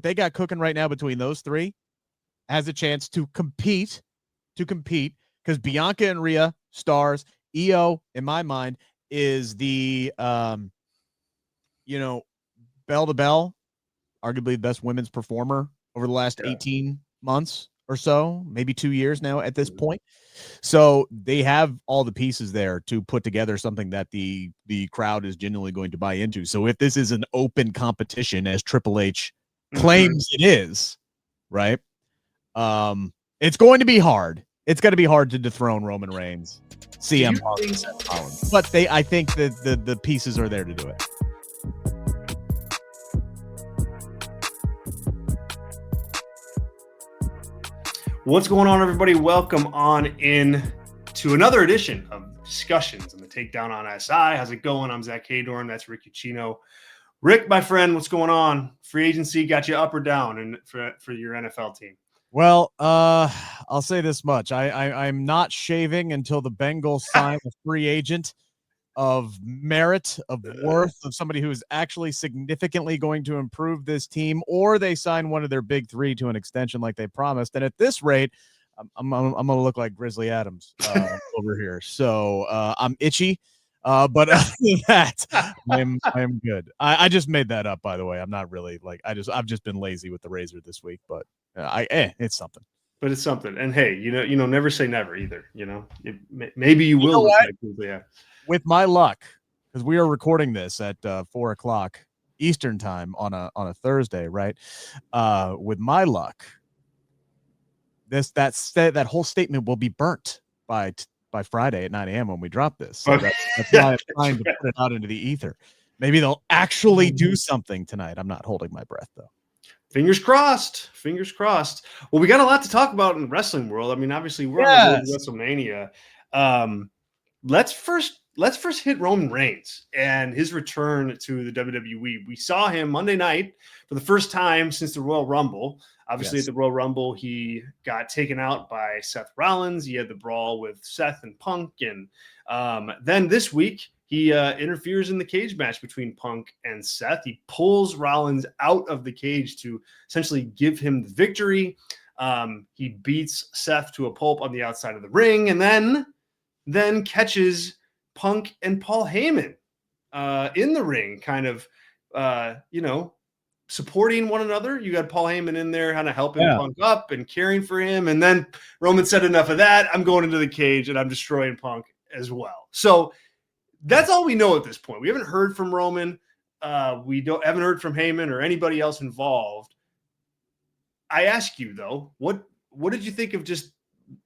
they got cooking right now between those three has a chance to compete because Bianca and Rhea, stars. Io, in my mind, is the, bell to bell, arguably the best women's performer over the last 18 months or so, maybe 2 years now at this point. So they have all the pieces there to put together something that the crowd is genuinely going to buy into. So if this is an open competition, as Triple H claims it is, right? It's going to be hard. It's going to be hard to dethrone Roman Reigns, CM Punk, and Seth Rollins. But I think that the pieces are there to do it. What's going on, everybody? Welcome on in to another edition of Discussions on the Takedown on SI. How's it going? I'm Zack Heydorn. That's Rick Ucchino. Rick, my friend, what's going on? Free agency got you up or down and for your NFL team? Well, I'll say this much. I'm not shaving until the Bengals sign a free agent of merit, of worth, of somebody who is actually significantly going to improve this team, or they sign one of their big three to an extension like they promised. And at this rate, I'm going to look like Grizzly Adams over here. So I'm itchy. But other than that, I am good. I just made that up, by the way. I'm not really I've just been lazy with the razor this week, but it's something. But it's something. And hey, never say never either. Maybe you will look like Grizzly. Yeah. With my luck, because we are recording this at 4:00 Eastern time on a Thursday, right? With my luck, that whole statement will be burnt by Friday at 9 a.m. when we drop this. So that's why I'm trying to put it out into the ether. Maybe they'll actually do something tonight. I'm not holding my breath, though. Fingers crossed. Fingers crossed. Well, we got a lot to talk about in the wrestling world. I mean, obviously, we're on the road to WrestleMania. Let's first hit Roman Reigns and his return to the WWE. We saw him Monday night for the first time since the Royal Rumble. Obviously, at the Royal Rumble, he got taken out by Seth Rollins. He had the brawl with Seth and Punk. And then this week, he interferes in the cage match between Punk and Seth. He pulls Rollins out of the cage to essentially give him the victory. He beats Seth to a pulp on the outside of the ring, and then catches Punk and Paul Heyman in the ring, kind of, supporting one another. You got Paul Heyman in there kind of helping Punk up and caring for him. And then Roman said, enough of that. I'm going into the cage and I'm destroying Punk as well. So that's all we know at this point. We haven't heard from Roman. We haven't heard from Heyman or anybody else involved. I ask you, though, what did you think of just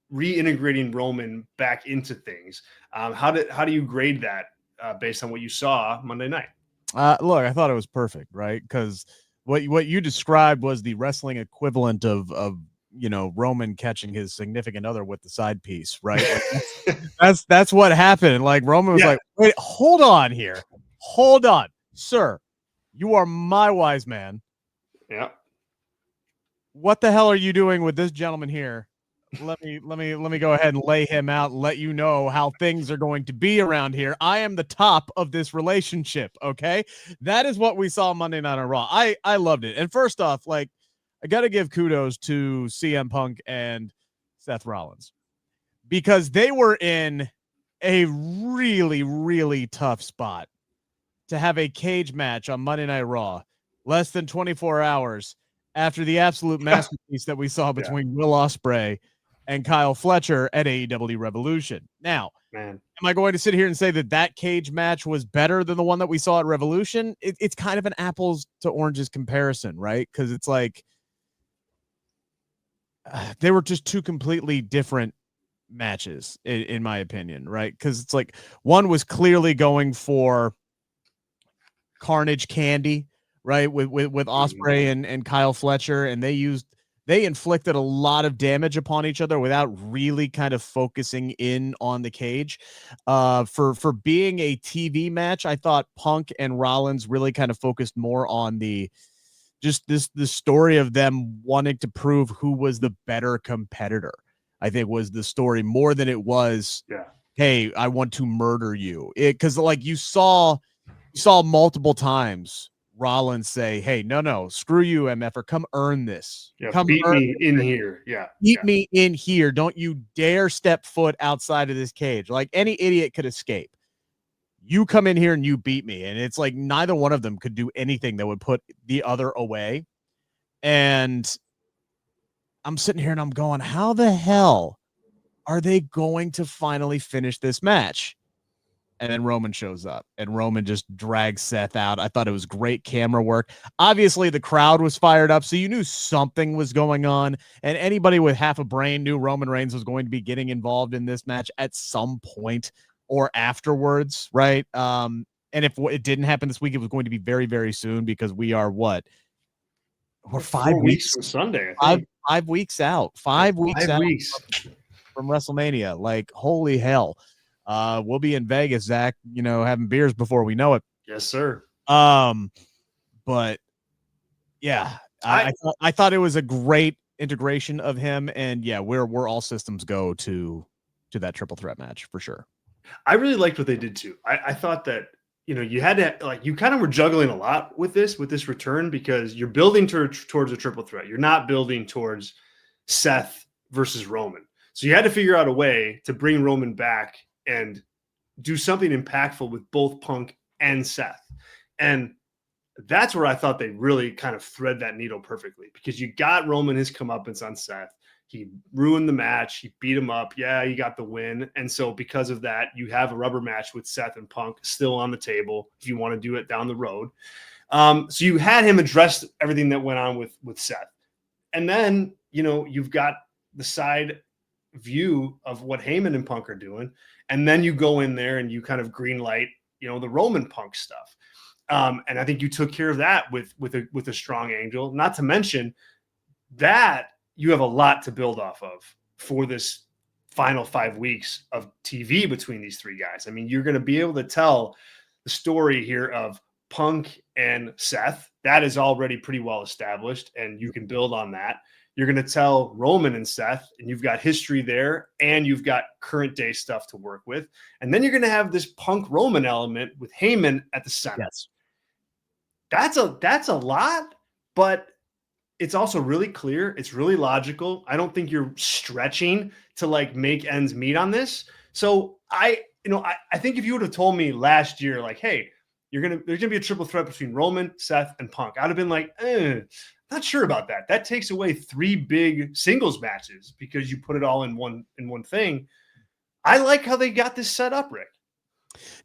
reintegrating Roman back into things? How do you grade that based on what you saw Monday night? Look, I thought it was perfect, right? Because what you described was the wrestling equivalent of Roman catching his significant other with the side piece, right? Like, that's what happened. Like Roman was like, wait, hold on here. Hold on, sir. You are my wise man. Yeah. What the hell are you doing with this gentleman here? Let me go ahead and lay him out and let you know how things are going to be around here. I am the top of this relationship. Okay. That is what we saw Monday Night on Raw. I loved it. And first off, I got to give kudos to CM Punk and Seth Rollins because they were in a really, really tough spot to have a cage match on Monday Night Raw less than 24 hours after the absolute masterpiece that we saw between Will Ospreay and Kyle Fletcher at AEW Revolution. Now, am I going to sit here and say that cage match was better than the one that we saw at Revolution? It's kind of an apples to oranges comparison, right? Because it's like they were just two completely different matches, in my opinion, right? Because it's like one was clearly going for Carnage candy, right? With Ospreay and Kyle Fletcher, and they inflicted a lot of damage upon each other without really kind of focusing in on the cage. For being a TV match, I thought Punk and Rollins really kind of focused more on the story of them wanting to prove who was the better competitor. I think was the story more than it was, hey, I want to murder you. Because you saw multiple times Rollins say, hey, no, screw you, MFer. Come earn this. Yeah, Come beat earn me in here. Yeah. Beat me in here. Don't you dare step foot outside of this cage. Like any idiot could escape. You come in here and you beat me. And it's like neither one of them could do anything that would put the other away. And I'm sitting here and I'm going, how the hell are they going to finally finish this match? And then Roman shows up and Roman just drags Seth out. I thought it was great camera work. Obviously, the crowd was fired up, so you knew something was going on. And anybody with half a brain knew Roman Reigns was going to be getting involved in this match at some point or afterwards, right? And if it didn't happen this week, it was going to be very, very soon because we are what? We're 5 weeks from Sunday. I think. 5 weeks out. 5 weeks out weeks from WrestleMania. Like, holy hell. We'll be in Vegas, Zach, having beers before we know it. Yes, sir. But yeah, I thought it was a great integration of him, and yeah, we're all systems go to that triple threat match for sure. I really liked what they did too. I thought that you had to you kind of were juggling a lot with this return because you're building towards a triple threat. You're not building towards Seth versus Roman, so you had to figure out a way to bring Roman back and do something impactful with both Punk and Seth. And that's where I thought they really kind of thread that needle perfectly because you got Roman his comeuppance on Seth. He ruined the match. He beat him up. Yeah, he got the win. And so because of that, you have a rubber match with Seth and Punk still on the table if you want to do it down the road. So you had him address everything that went on with Seth. And then, you've got the side view of what Heyman and Punk are doing. And then you go in there and you kind of green light, the Roman Punk stuff. And I think you took care of that with a strong angle, not to mention that you have a lot to build off of for this final 5 weeks of TV between these three guys. I mean, you're going to be able to tell the story here of Punk and Seth. That is already pretty well established, and you can build on that. You're going to tell Roman and Seth, and you've got history there, and you've got current day stuff to work with. And then you're going to have this Punk Roman element with Heyman at the center. Yes. That's a lot, but it's also really clear. It's really logical. I don't think you're stretching to make ends meet on this. So I think if you would have told me last year, hey, there's gonna be a triple threat between Roman, Seth, and Punk, I'd have been like, not sure about that. That takes away 3 big singles matches because you put it all in one thing. I like how they got this set up, Rick.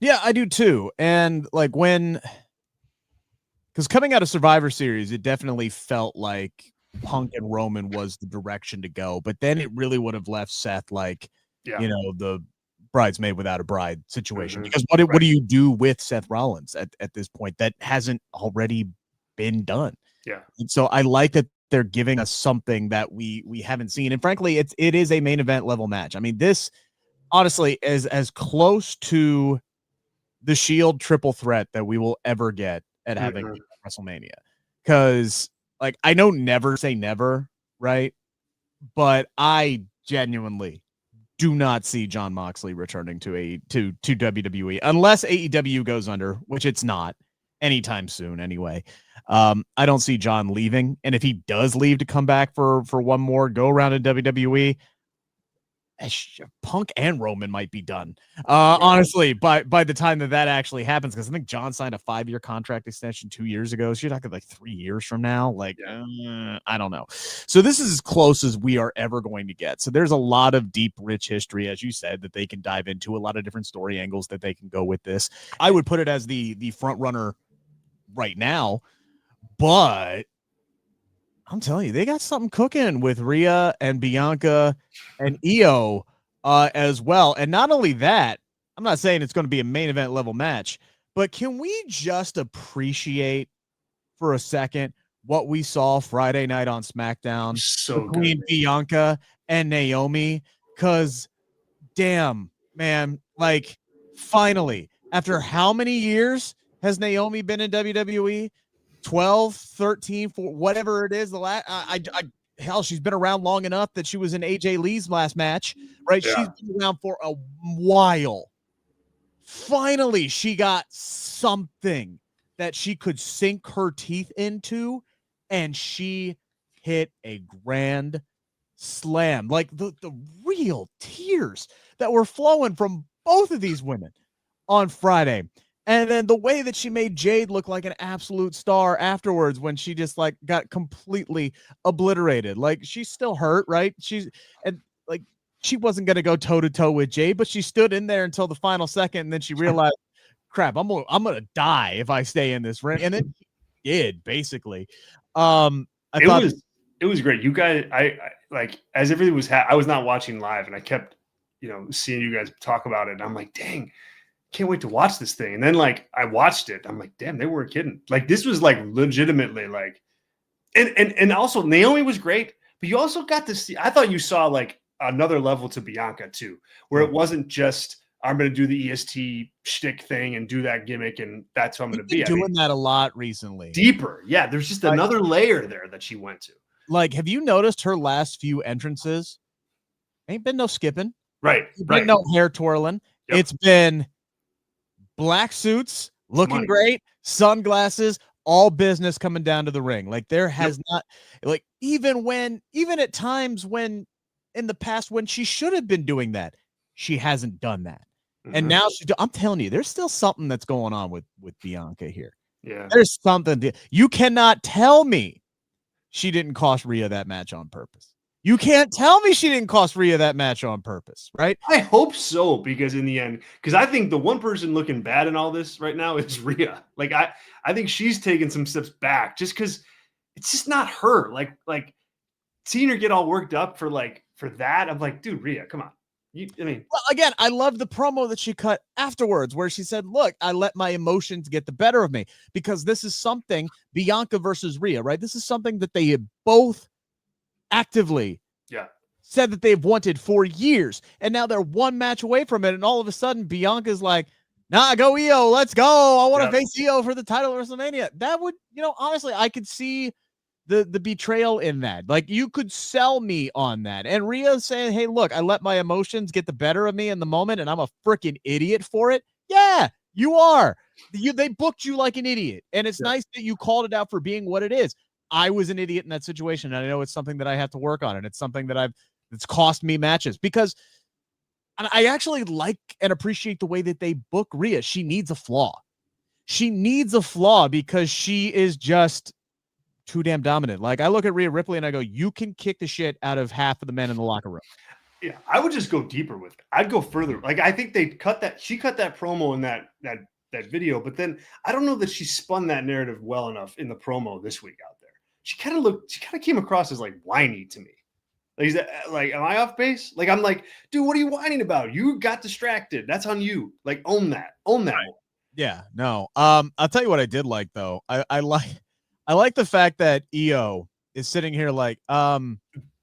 Yeah, I do too. And because coming out of Survivor Series, it definitely felt like Punk and Roman was the direction to go. But then it really would have left Seth the bridesmaid without a bride situation. Because what do you do with Seth Rollins at this point that hasn't already been done? Yeah. And so I like that they're giving us something that we haven't seen. And frankly, it is a main event level match. I mean, this honestly is as close to the Shield triple threat that we will ever get at having WrestleMania. Because I know never say never, right? But I genuinely do not see Jon Moxley returning to WWE unless AEW goes under, which it's not anytime soon anyway. I don't see Jon leaving, and if he does leave to come back for one more go around in WWE, Punk and Roman might be done. Honestly, by the time that actually happens, because I think Jon signed a 5-year contract extension 2 years ago. So you're talking 3 years from now. I don't know. So this is as close as we are ever going to get. So there's a lot of deep, rich history, as you said, that they can dive into, a lot of different story angles that they can go with this. I would put it as the front runner right now, but I'm telling you, they got something cooking with Rhea and Bianca and Io as well. And not only that, I'm not saying it's going to be a main event level match, but can we just appreciate for a second what we saw Friday night on SmackDown between Bianca and Naomi? Because damn, man, finally, after how many years has Naomi been in WWE? 12, 13, 4, whatever it is. Hell, she's been around long enough that she was in AJ Lee's last match, right? Yeah. She's been around for a while. Finally, she got something that she could sink her teeth into, and she hit a grand slam. Like the real tears that were flowing from both of these women on Friday. And then the way that she made Jade look like an absolute star afterwards when she just like got completely obliterated. Like she's still hurt, right? She wasn't going to go toe to toe with Jade, but she stood in there until the final second. And then she realized, crap, I'm going to die if I stay in this ring. And then she did, basically. It was great. You guys, I like, as everything was I was not watching live, and I kept, seeing you guys talk about it. And I'm like, dang, can't wait to watch this thing. And then like I watched it. I'm like, damn, they weren't kidding. Like this was like legitimately like, and also Naomi was great, but you also got to see, I thought you saw like another level to Bianca too, where it wasn't just, I'm going to do the EST shtick thing and do that gimmick, and that's who I'm going to be. Doing that a lot recently. Deeper. Yeah. There's just another layer there that she went to. Like, have you noticed her last few entrances? Ain't been no skipping. Right. Ain't no hair twirling. Yep. It's been black suits, looking great, sunglasses, all business coming down to the ring. Like there has not, like even at times when in the past when she should have been doing that, she hasn't done that. And now I'm telling you, there's still something that's going on with Bianca here. Yeah. There's something you cannot tell me she didn't cost Rhea that match on purpose. You can't tell me she didn't cost Rhea that match on purpose, right? I hope so, because in the end, because I think the one person looking bad in all this right now is Rhea. Like I think she's taking some steps back just because it's just not her. Like seeing her get all worked up for that, I'm like, dude, Rhea, come on. Well, again, I love the promo that she cut afterwards where she said, look, I let my emotions get the better of me, because this is something, Bianca versus Rhea, right? This is something that they have both actively said that they've wanted for years, and now they're one match away from it, and all of a sudden Bianca's like, nah, go Io, let's go. I want to face Io for the title of WrestleMania. That would, honestly, I could see the betrayal in that. Like you could sell me on that. And Rhea saying, hey, look, I let my emotions get the better of me in the moment, and I'm a freaking idiot for it. Yeah, you are. They booked you like an idiot, and it's nice that you called it out for being what it is. I was an idiot in that situation, and I know it's something that I have to work on, and it's something that it's cost me matches, because I actually like and appreciate the way that they book Rhea. She needs a flaw. She needs a flaw because she is just too damn dominant. Like I look at Rhea Ripley and I go, you can kick the shit out of half of the men in the locker room. Yeah, I would just go deeper with it. I'd go further. Like I think she cut that promo in that video, but then I don't know that she spun that narrative well enough in the promo this week out there. She kind of came across as like whiny to me. Like, am I off base? Like, I'm like, dude, what are you whining about? You got distracted. That's on you. Like, own that. Right. Yeah, no. I'll tell you what I did like though. I like the fact that Io is sitting here like,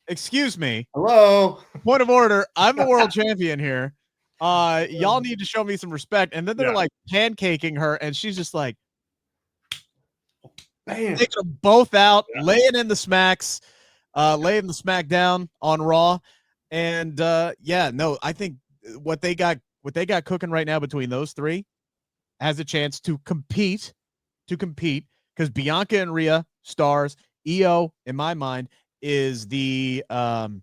excuse me. Hello. Point of order. I'm a world champion here. Y'all need to show me some respect. And then they're like pancaking her, and she's just like, bam, taking them both out, laying in the smacks, laying the smack down on Raw. And I think what they got cooking right now between those three has a chance to compete, because Bianca and Rhea, stars. Io, in my mind, is the bell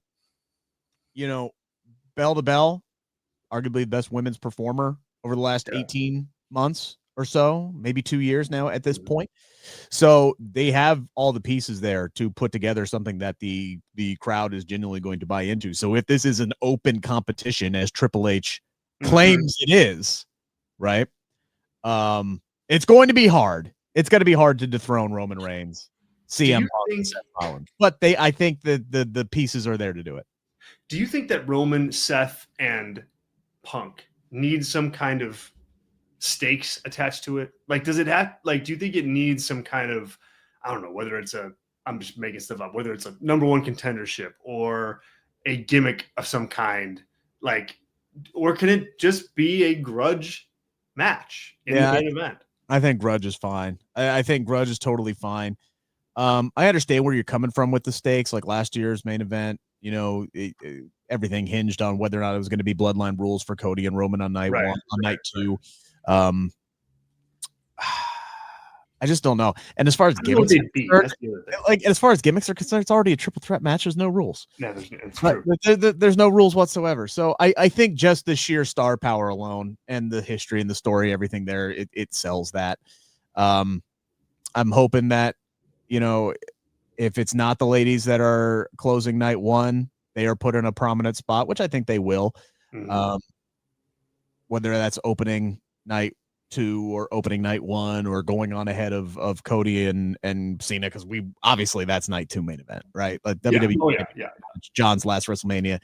to bell, arguably the best women's performer over the last 18 months or so, maybe 2 years now at this point. So they have all the pieces there to put together something that the crowd is genuinely going to buy into. So if this is an open competition, as Triple H claims it is, right? It's going to be hard. It's going to be hard to dethrone Roman Reigns, CM Punk, and Seth Rollins. But I think that the pieces are there to do it. Do you think that Roman, Seth, and Punk need some kind of stakes attached to it? Like, does it have, like, do you think it needs some kind of, I don't know, whether it's I'm just making stuff up, whether it's a number one contendership or a gimmick of some kind, like, or can it just be a grudge match in the main event? I think grudge is fine. I think grudge is totally fine. I understand where you're coming from with the stakes, like last year's main event. Everything hinged on whether or not it was going to be bloodline rules for Cody and Roman on night one, on night two. I just don't know. And as far as gimmicks, as far as gimmicks are concerned, it's already a triple threat match. There's no rules. Yeah, it's true. There's no rules whatsoever. So I think just the sheer star power alone and the history and the story, everything there, it sells that. I'm hoping that, you know, if it's not the ladies that are closing night one, they are put in a prominent spot, which I think they will. Mm-hmm. Whether that's opening night 2 or opening night 1 or going on ahead of Cody and Cena, because we obviously that's night 2 main event, right? Like WWE, John's last WrestleMania,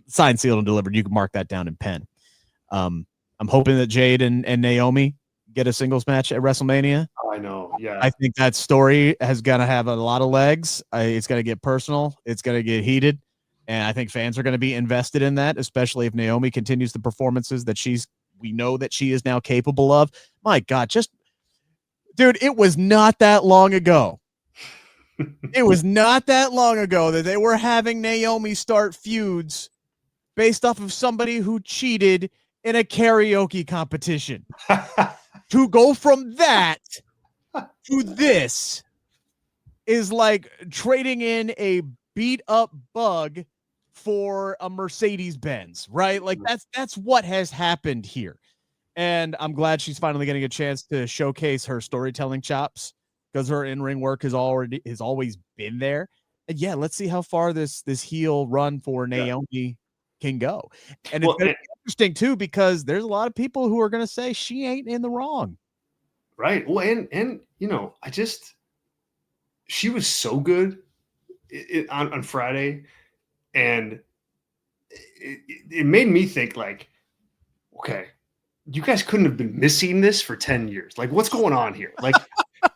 signed, sealed, and delivered. You can mark that down in pen. I'm hoping that Jade and Naomi get a singles match at WrestleMania. Oh, I know. Yeah. I think that story has got to have a lot of legs. It's going to get personal. It's going to get heated. And I think fans are going to be invested in that, especially if Naomi continues the performances that we know that she is now capable of. My God, dude, it was not that long ago. It was not that long ago that they were having Naomi start feuds based off of somebody who cheated in a karaoke competition. To go from that to this is like trading in a beat up bug for a Mercedes-Benz, right? Like that's what has happened here. And I'm glad she's finally getting a chance to showcase her storytelling chops, because her in-ring work has always been there. And yeah, let's see how far this heel run for Naomi can go. And it's interesting too, because there's a lot of people who are going to say she ain't in the wrong. Right. Well, and you know, she was so good on Friday, and it made me think, like, okay, you guys couldn't have been missing this for 10 years. Like, what's going on here? Like,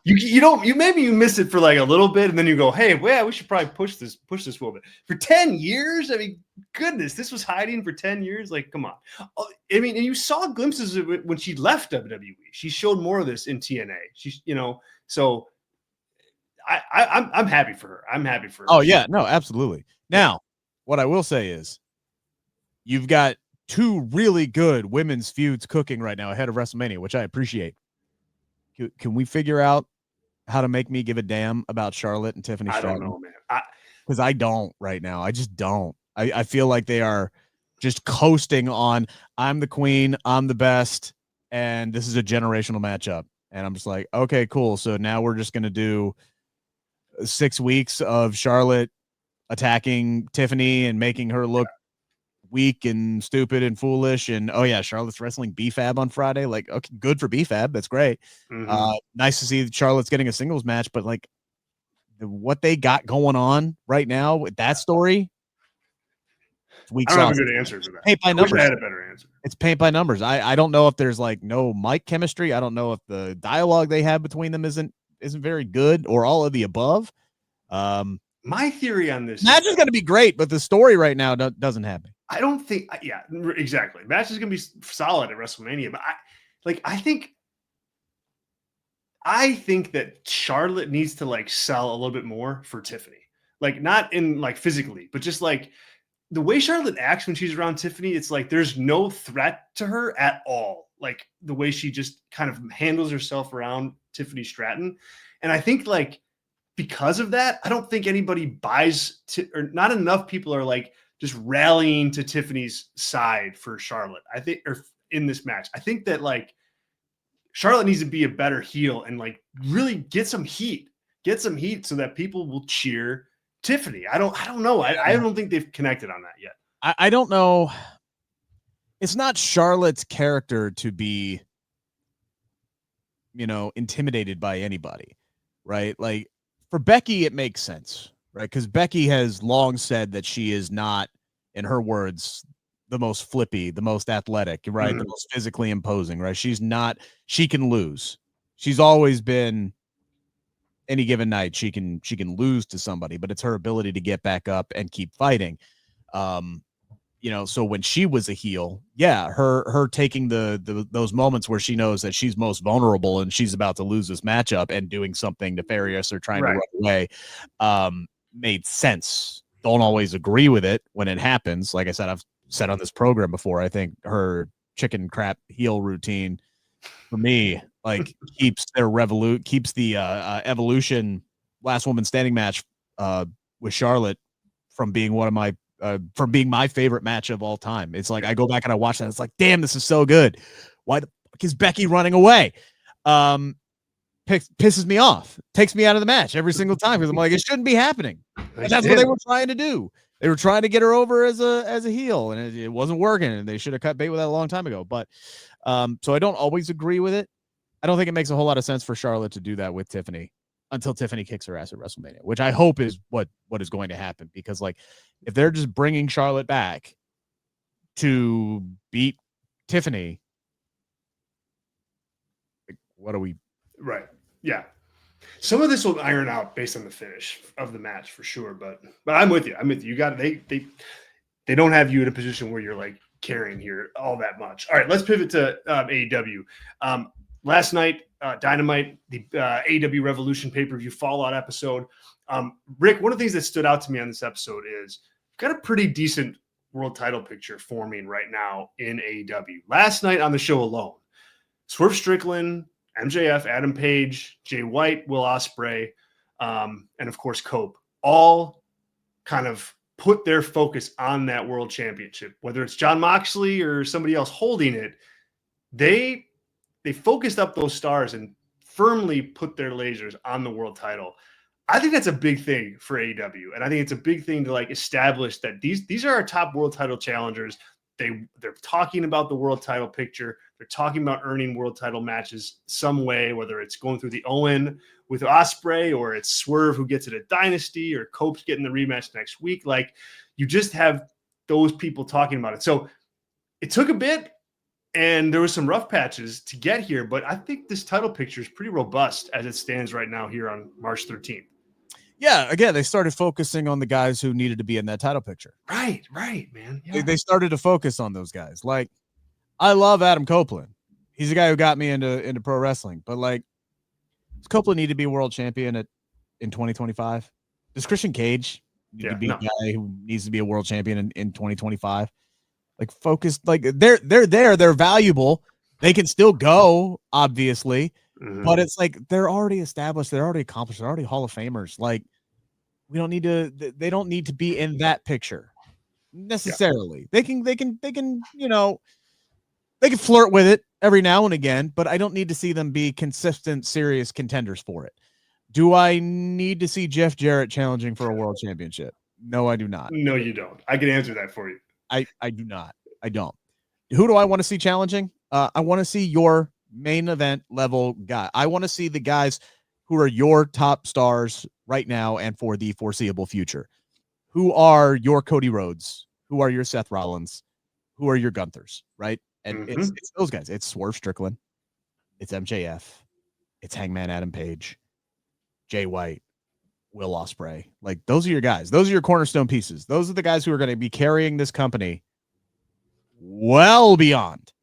maybe you miss it for like a little bit, and then you go, hey, well, we should probably push this a little bit. For 10 years? I mean, goodness, this was hiding for 10 years. Like, come on. I mean, and you saw glimpses of it when she left WWE. She showed more of this in TNA. So I'm happy for her. I'm happy for her. Oh, yeah, no, absolutely. Now, what I will say is, you've got 2 really good women's feuds cooking right now ahead of WrestleMania, which I appreciate. Can we figure out how to make me give a damn about Charlotte and Tiffany Stratton? I don't know, man. Because I don't right now. I just don't. I feel like they are just coasting on, I'm the queen, I'm the best, and this is a generational matchup. And I'm just like, okay, cool. So now we're just going to do 6 weeks of Charlotte attacking Tiffany and making her look weak and stupid and foolish. And oh yeah, Charlotte's wrestling B-Fab on Friday. Like, okay, good for B-Fab. That's great. Mm-hmm. Nice to see Charlotte's getting a singles match, but like what they got going on right now with that story, I don't have a good answer to that. Paint by numbers. I had a better answer. It's paint by numbers. I don't know if there's like no mic chemistry. I don't know if the dialogue they have between them isn't very good, or all of the above. My theory on this match is going to be great, but the story right now doesn't have me. I don't think, exactly. Match is going to be solid at WrestleMania, but I think that Charlotte needs to like sell a little bit more for Tiffany, like not in like physically, but just like the way Charlotte acts when she's around Tiffany. It's like there's no threat to her at all. Like the way she just kind of handles herself around Tiffany Stratton. And I think like because of that, I don't think anybody buys or not enough people are like just rallying to Tiffany's side for Charlotte. I think, or in this match, I think that like Charlotte needs to be a better heel and like really get some heat so that people will cheer Tiffany. I don't know. I don't think they've connected on that yet. I don't know. It's not Charlotte's character to be, intimidated by anybody, right? Like for Becky, it makes sense, right? Because Becky has long said that she is not, in her words, the most flippy, the most athletic, right? Mm-hmm. The most physically imposing, right? She's not, she can lose. She's always been, any given night, she can lose to somebody, but it's her ability to get back up and keep fighting. So when she was a heel, her taking those moments where she knows that she's most vulnerable and she's about to lose this matchup and doing something nefarious or trying to run away, made sense. Don't always agree with it when it happens. Like I said, I've said on this program before, I think her chicken crap heel routine for me, like keeps the Evolution last woman standing match with Charlotte from being from being my favorite match of all time. It's like I go back and I watch that. It's like, damn, this is so good. Why the fuck is Becky running away? Pisses me off. Takes me out of the match every single time because I'm like, it shouldn't be happening. And that's what they were trying to do. They were trying to get her over as a heel, and it wasn't working. And they should have cut bait with that a long time ago. But so I don't always agree with it. I don't think it makes a whole lot of sense for Charlotte to do that with Tiffany until Tiffany kicks her ass at WrestleMania, which I hope is what is going to happen. Because like, if they're just bringing Charlotte back to beat Tiffany, like, what are we? Right. Yeah. Some of this will iron out based on the finish of the match for sure. But I'm with you. You got they don't have you in a position where you're like carrying here all that much. All right, let's pivot to AEW. Last night, Dynamite, the AEW Revolution pay-per-view Fallout episode. Rick, one of the things that stood out to me on this episode is we've got a pretty decent world title picture forming right now in AEW. Last night on the show alone, Swerve Strickland, MJF, Adam Page, Jay White, Will Ospreay, and of course Cope, all kind of put their focus on that world championship. Whether it's Jon Moxley or somebody else holding it, they focused up those stars and firmly put their lasers on the world title. I think that's a big thing for AEW, and I think it's a big thing to like establish that these are our top world title challengers. They're talking about the world title picture. They're talking about earning world title matches some way, whether it's going through the Owen with Ospreay or it's Swerve who gets it at Dynasty or Cope's getting the rematch next week. Like, you just have those people talking about it. So it took a bit and there was some rough patches to get here, but I think this title picture is pretty robust as it stands right now here on March 13th. Yeah, again, they started focusing on the guys who needed to be in that title picture. Right, man. Yeah. They started to focus on those guys. Like, I love Adam Copeland. He's the guy who got me into pro wrestling. But like, does Copeland need to be world champion in 2025? Does Christian Cage need to be a guy who needs to be a world champion in 2025? Like, focus. Like, they're there. They're valuable. They can still go, obviously. Mm-hmm. But it's like they're already established. They're already accomplished. They're already Hall of Famers. Like, we don't need to. They don't need to be in that picture necessarily. Yeah. They can. You know, they can flirt with it every now and again. But I don't need to see them be consistent, serious contenders for it. Do I need to see Jeff Jarrett challenging for a world championship? No, I do not. No, you don't. I can answer that for you. I do not. I don't. Who do I want to see challenging? I want to see your main event level guy. I want to see the guys who are your top stars right now and for the foreseeable future. Who are your Cody Rhodes? Who are your Seth Rollins? Who are your Gunthers? Right? And it's those guys. It's Swerve Strickland. It's MJF. It's Hangman Adam Page. Jay White. Will Ospreay. Like, those are your guys. Those are your cornerstone pieces. Those are the guys who are going to be carrying this company well beyond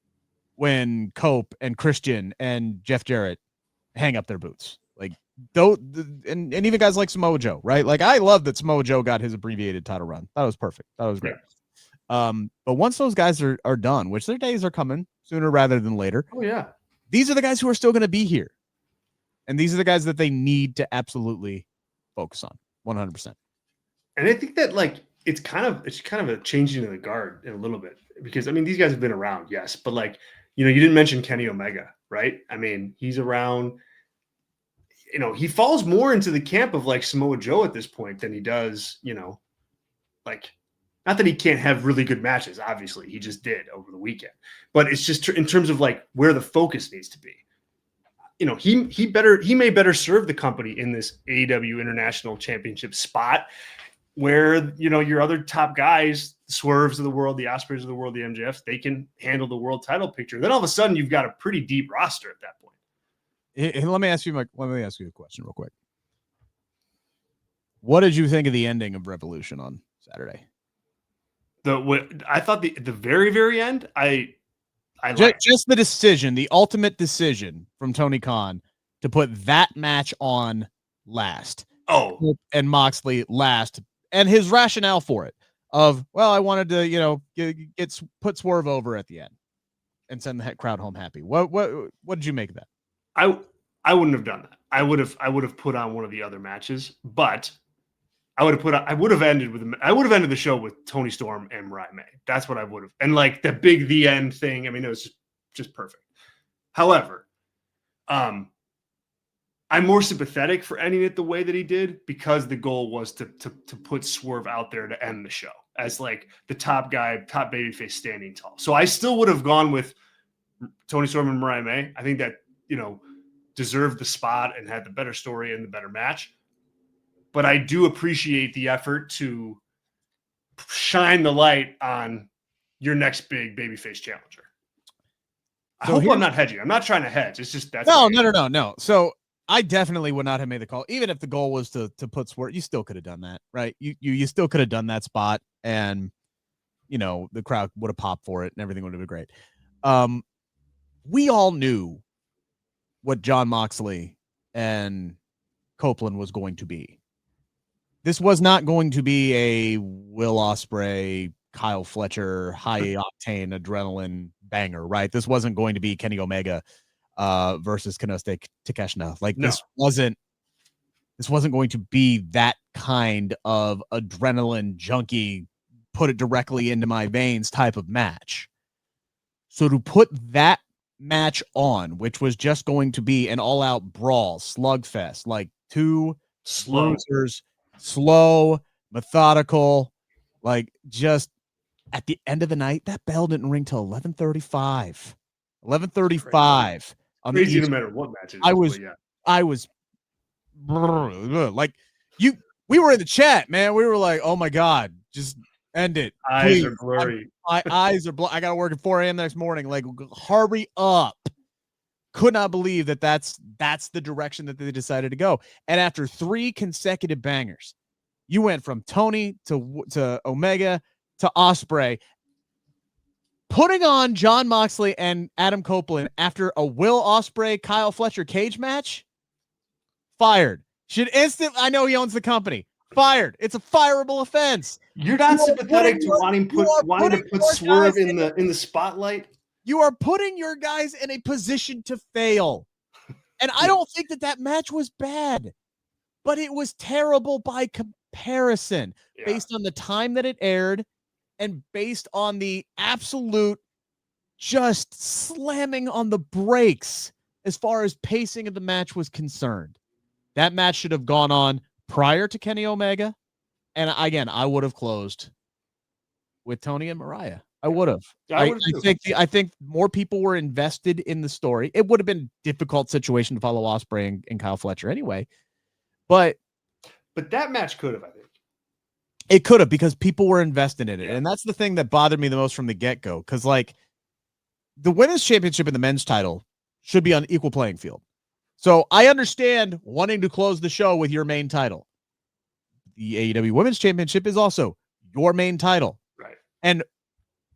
when Cope and Christian and Jeff Jarrett hang up their boots. Like, and even guys like Samoa Joe, right? Like, I love that Samoa Joe got his abbreviated title run. That was perfect. That was great. Yeah. But once those guys are done, which their days are coming sooner rather than later. Oh, yeah. These are the guys who are still going to be here. And these are the guys that they need to absolutely focus on 100%. And I think that, like, it's kind of a changing of the guard in a little bit, because I mean, these guys have been around, yes, but like, you know, you didn't mention Kenny Omega, right? I mean, he's around, you know, he falls more into the camp of like Samoa Joe at this point than he does, you know, like, not that he can't have really good matches, obviously he just did over the weekend, but it's just in terms of like where the focus needs to be. You know, he may better serve the company in this AEW International Championship spot where, you know, your other top guys, the Swerves of the world, the Ospreys of the world, the MJFs, they can handle the world title picture. Then all of a sudden you've got a pretty deep roster at that point. Let me ask you a question real quick. What did you think of the ending of Revolution on Saturday? I thought the very, very end, I just the decision, the ultimate decision from Tony Khan to put that match on last. Oh, and Moxley last, and his rationale for it of, well, I wanted to, you know, put Swerve over at the end. and send the crowd home happy. What did you make of that? I wouldn't have done that. I would have put on one of the other matches, but I would have ended the show with Toni Storm and Mariah May. That's what I would have. And like the end thing, I mean, it was just perfect. However, I'm more sympathetic for ending it the way that he did, because the goal was to put Swerve out there to end the show as like the top guy, top babyface standing tall. So I still would have gone with Toni Storm and Mariah May. I think that, deserved the spot and had the better story and the better match. But I do appreciate the effort to shine the light on your next big babyface challenger. I hope I'm not hedging. I'm not trying to hedge. It's just that's no. So I definitely would not have made the call, even if the goal was to put Swerve. You still could have done that, right? You still could have done that spot, and the crowd would have popped for it, and everything would have been great. We all knew what Jon Moxley and Copeland was going to be. This was not going to be a Will Ospreay, Kyle Fletcher, high octane adrenaline banger, right? This wasn't going to be Kenny Omega versus Konosuke Takeshita. Like no. This wasn't going to be that kind of adrenaline junkie, put it directly into my veins type of match. So to put that match on, which was just going to be an all-out brawl, slugfest, like two bruisers, slow, methodical, like just at the end of the night, that bell didn't ring till 11:35. 11:35 on the East. No matter what match it is. I was like, we were in the chat, man. We were like, oh my God, just end it. Eyes are blurry. My eyes are I got to work at 4 a.m. next morning. Like, hurry up. Could not believe that's the direction that they decided to go. And after 3 consecutive bangers, you went from Tony to Omega to Ospreay, putting on Jon Moxley and Adam Copeland after a Will Ospreay Kyle Fletcher cage match. Fired. Should I know he owns the company. Fired. It's a fireable offense. You're not sympathetic to wanting to put Swerve in the spotlight. You are putting your guys in a position to fail. And I don't think that match was bad, but it was terrible by comparison based on the time that it aired and based on the absolute just slamming on the brakes as far as pacing of the match was concerned. That match should have gone on prior to Kenny Omega. And again, I would have closed with Tony and Mariah. I would have. I think more people were invested in the story. It would have been a difficult situation to follow Ospreay and Kyle Fletcher anyway. But that match could have, I think. It could have, because people were invested in it. Yeah. And that's the thing that bothered me the most from the get-go. Because, like, the women's championship and the men's title should be on equal playing field. So I understand wanting to close the show with your main title. The AEW Women's Championship is also your main title. Right. And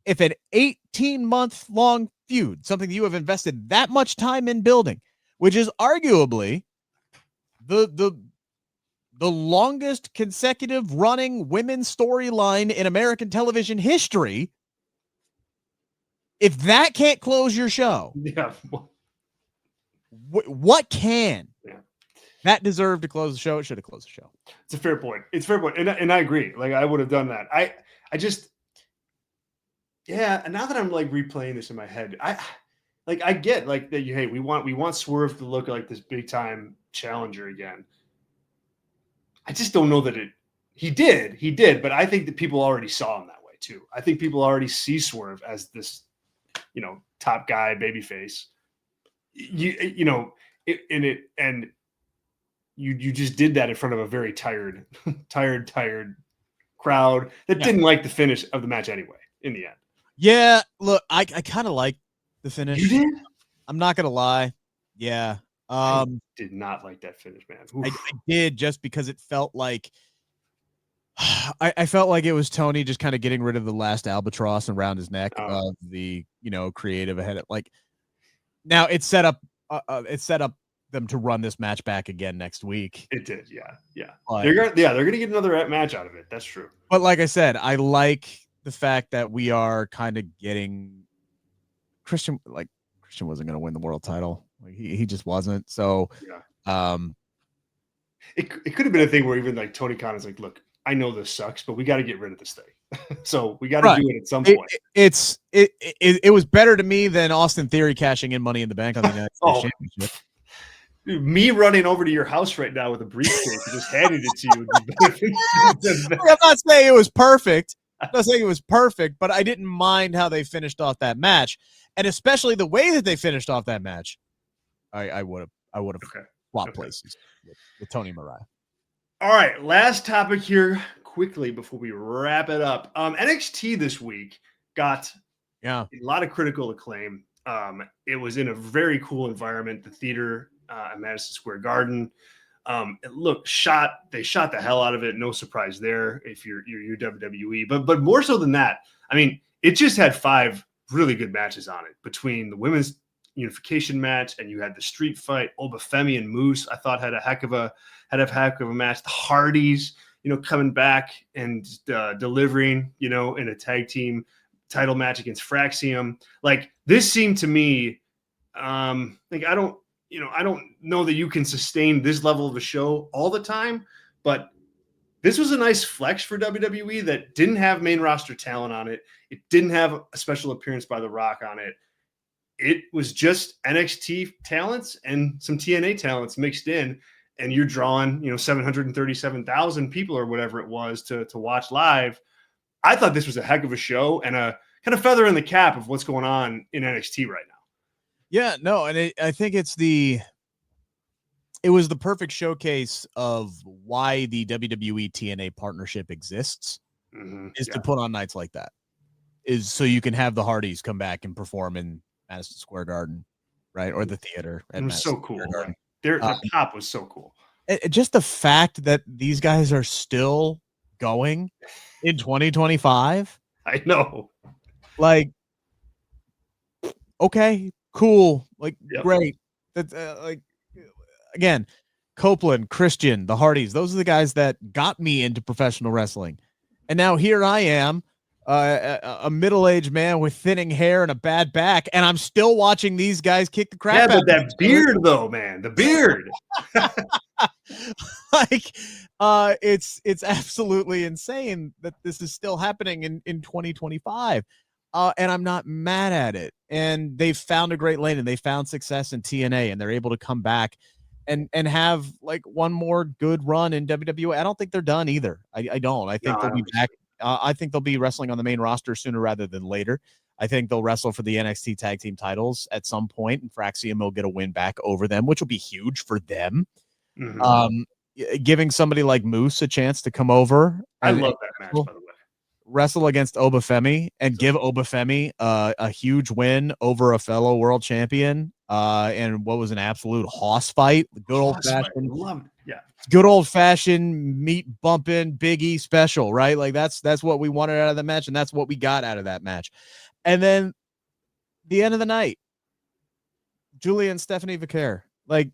if an 18-month-long feud, something that you have invested that much time in building, which is arguably the longest consecutive running women's storyline in American television history, if that can't close your show, what can? Yeah. That deserved to close the show. It should have closed the show. It's a fair point. And I agree. Like, I would have done that. I just, and now that I'm like replaying this in my head, I get like that we want Swerve to look like this big time challenger again. I just don't know that he did, but I think that people already saw him that way too. I think people already see Swerve as this, top guy, babyface. You just did that in front of a very tired crowd that didn't like the finish of the match anyway, in the end. Yeah, look, I kind of like the finish. You did? I'm not gonna lie. Yeah. I did not like that finish, man. I did, just because it felt like I felt like it was Tony just kind of getting rid of the last albatross around his neck of the creative ahead of, like, now it's set up them to run this match back again next week. It did, yeah. They're gonna get another match out of it. That's true. But like I said, I like the fact that we are kind of getting Christian wasn't going to win the world title. Like he just wasn't. So, it could have been a thing where even like Tony Khan is like, look, I know this sucks, but we got to get rid of this thing. So we got to do it at some point. It was better to me than Austin Theory cashing in Money in the Bank on the United States Championship. Dude, me running over to your house right now with a briefcase and just handing it to you. I'm not saying it was perfect. I'm not saying it was perfect, but I didn't mind how they finished off that match, and especially the way that they finished off that match. I would have swapped places with Tony Mariah. All right, last topic here quickly before we wrap it up. NXT this week got a lot of critical acclaim. It was in a very cool environment, the theater at Madison Square Garden. They shot the hell out of it. No surprise there if you're WWE, but more so than that, I mean, it just had 5 really good matches on it between the women's unification match and you had the street fight. Obafemi and Moose, I thought had a heck of a match. The Hardys, coming back and delivering, in a tag team title match against Fraxium. Like this seemed to me, like I don't know that you can sustain this level of a show all the time, but this was a nice flex for WWE that didn't have main roster talent on it. It didn't have a special appearance by The Rock on it. It was just NXT talents and some TNA talents mixed in, and you're drawing, 737,000 people or whatever it was to watch live. I thought this was a heck of a show and a kind of feather in the cap of what's going on in NXT right now. Yeah, no, and I think it was the perfect showcase of why the WWE TNA partnership exists, to put on nights like that, is so you can have the Hardys come back and perform in Madison Square Garden, right, or the theater. It was so cool. Their pop was so cool. Just the fact that these guys are still going in 2025. I know. Like, okay, cool. Like, great. That's again, Copeland, Christian, the Hardys. Those are the guys that got me into professional wrestling. And now here I am, a middle-aged man with thinning hair and a bad back, and I'm still watching these guys kick the crap out of but that beard, though, man, the beard. It's absolutely insane that this is still happening in 2025. And I'm not mad at it. And they've found a great lane and they found success in TNA and they're able to come back and have like one more good run in WWE. I don't think they're done either. I don't. I think they'll be back. I think they'll be wrestling on the main roster sooner rather than later. I think they'll wrestle for the NXT tag team titles at some point, and Fraxium will get a win back over them, which will be huge for them. Giving somebody like Moose a chance to come over. I love that match, by the way. Wrestle against Obafemi and give Obafemi a huge win over a fellow world champion, and what was an absolute hoss fight. Good old fashioned meat bumping Big E special, right? Like that's what we wanted out of the match, and that's what we got out of that match. And then the end of the night, Julia and Stephanie Vaquer. Like,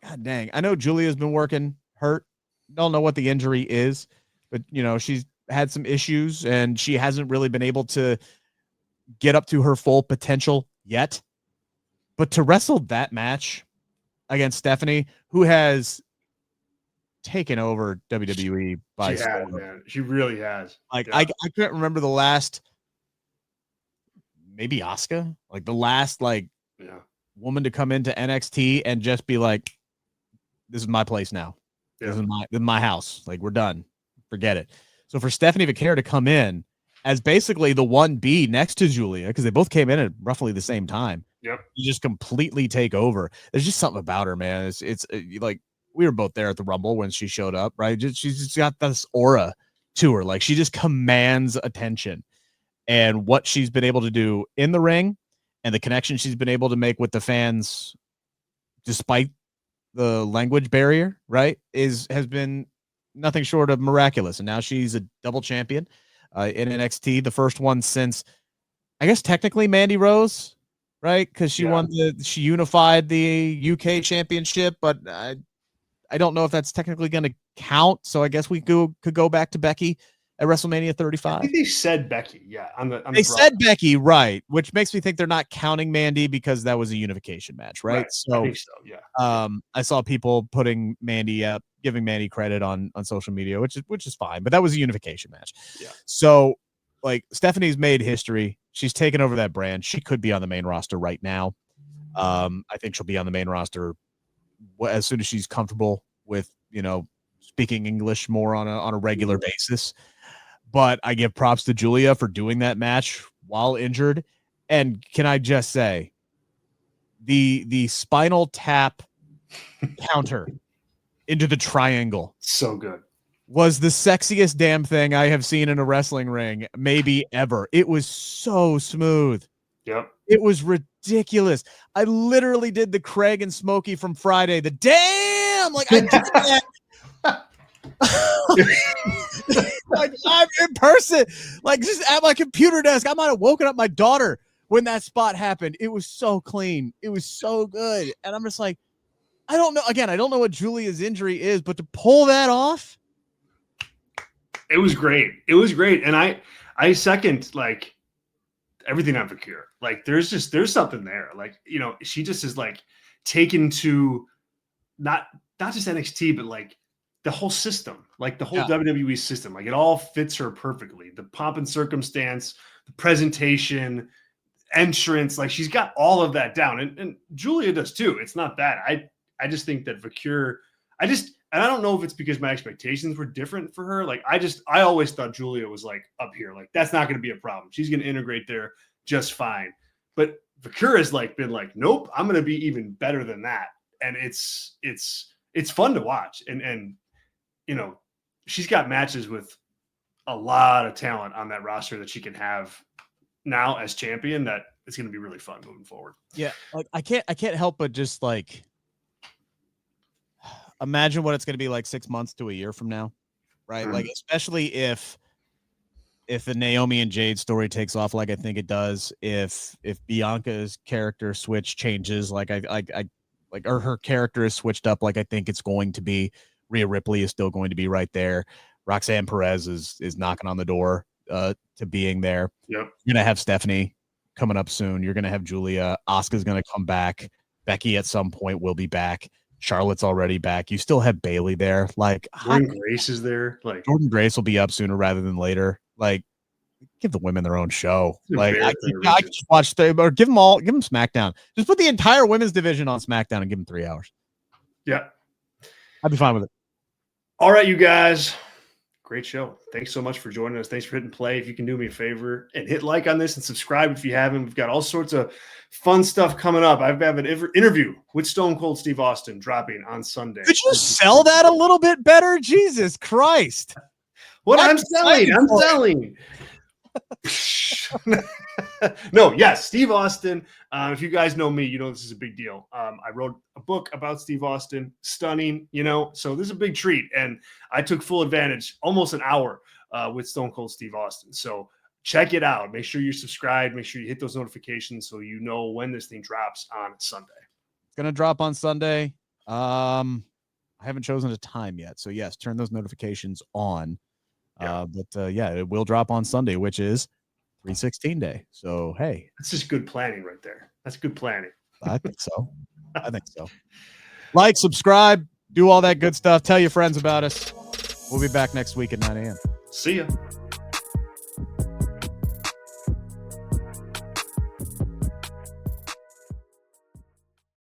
god dang, I know Julia's been working hurt. Don't know what the injury is, but she's had some issues and she hasn't really been able to get up to her full potential yet. But to wrestle that match against Stephanie, who has taken over WWE by storm. Man. She really has. Like, I can't remember the last, maybe Asuka, like the last woman to come into NXT and just be like, this is my place now. This is my house. Like, we're done. Forget it. So for Stephanie Vaquer to come in as basically the 1B next to Julia, because they both came in at roughly the same time. Yep. You just completely take over. There's just something about her, man. It's like, we were both there at the Rumble when she showed up, right? She's just got this aura to her. Like, she just commands attention. And what she's been able to do in the ring and the connection she's been able to make with the fans, despite the language barrier, right, has been nothing short of miraculous. And now she's a double champion in NXT, the first one since, I guess, technically Mandy Rose, right? Because she she unified the UK championship, but I don't know if that's technically going to count. So I guess we could go back to Becky at WrestleMania I 35? think they said Becky. Yeah, They said Becky, right? Which makes me think they're not counting Mandy because that was a unification match, right? I think so. Yeah. I saw people putting Mandy up, giving Mandy credit on social media, which is fine, but that was a unification match. Yeah. So, like, Stephanie's made history. She's taken over that brand. She could be on the main roster right now. I think she'll be on the main roster as soon as she's comfortable with, speaking English more on a regular basis. But I give props to Julia for doing that match while injured. And can I just say, the spinal tap counter into the triangle, so good, was the sexiest damn thing I have seen in a wrestling ring, maybe ever. It was so smooth. Yep. It was ridiculous. I literally did the Craig and Smokey from Friday. The damn, like I did that. Like, I'm in person, like just at my computer desk. I might have woken up my daughter when that spot happened. It was so clean. It was so good. And I'm just like, I don't know. Again, I don't know what Julia's injury is, but to pull that off, it was great. It was great. And I second, like, everything on Vaquer. Like, there's something there. Like, she just is like taken to not just NXT, but like the whole system, like the whole WWE system. Like, it all fits her perfectly. The pomp and circumstance, the presentation, entrance, like she's got all of that down. And Julia does too. It's not bad. I just think that Vaquer, and I don't know if it's because my expectations were different for her. Like, I always thought Julia was like up here. Like, that's not going to be a problem. She's going to integrate there just fine. But Vaquer has like been like, nope, I'm going to be even better than that. And it's fun to watch. And she's got matches with a lot of talent on that roster that she can have now as champion, that it's going to be really fun moving forward. Yeah. Like, I can't help but just like imagine what it's going to be like 6 months to a year from now. Right. Mm-hmm. Like, especially if the Naomi and Jade story takes off, like I think it does, if Bianca's character switch changes, like or her character is switched up, like I think it's going to be, Rhea Ripley is still going to be right there. Roxanne Perez is knocking on the door to being there. Yep. You're going to have Stephanie coming up soon. You're going to have Julia. Asuka's going to come back. Becky at some point will be back. Charlotte's already back. You still have Bailey there. Like, Jordan Grace is there. Like, Jordan Grace will be up sooner rather than later. Like, give the women their own show. Like, I just watch or give them SmackDown. Just put the entire women's division on SmackDown and give them 3 hours. Yeah. I'd be fine with it. All right, you guys. Great show. Thanks so much for joining us. Thanks for hitting play. If you can do me a favor and hit like on this and subscribe if you haven't. We've got all sorts of fun stuff coming up. I have an interview with Stone Cold Steve Austin dropping on Sunday. Could you sell that a little bit better? Jesus Christ. What I'm selling. No, yes, Steve Austin. If you guys know me, you know this is a big deal. I wrote a book about Steve Austin, stunning, so this is a big treat. And I took full advantage, almost an hour with Stone Cold Steve Austin. So check it out. Make sure you're subscribed. Make sure you hit those notifications so you know when this thing drops on Sunday. It's going to drop on Sunday. I haven't chosen a time yet. So, yes, turn those notifications on. Yeah. It will drop on Sunday, which is 3/16 day. So, hey. That's just good planning right there. That's good planning. I think so. Like, subscribe, do all that good stuff. Tell your friends about us. We'll be back next week at 9 a.m. See ya.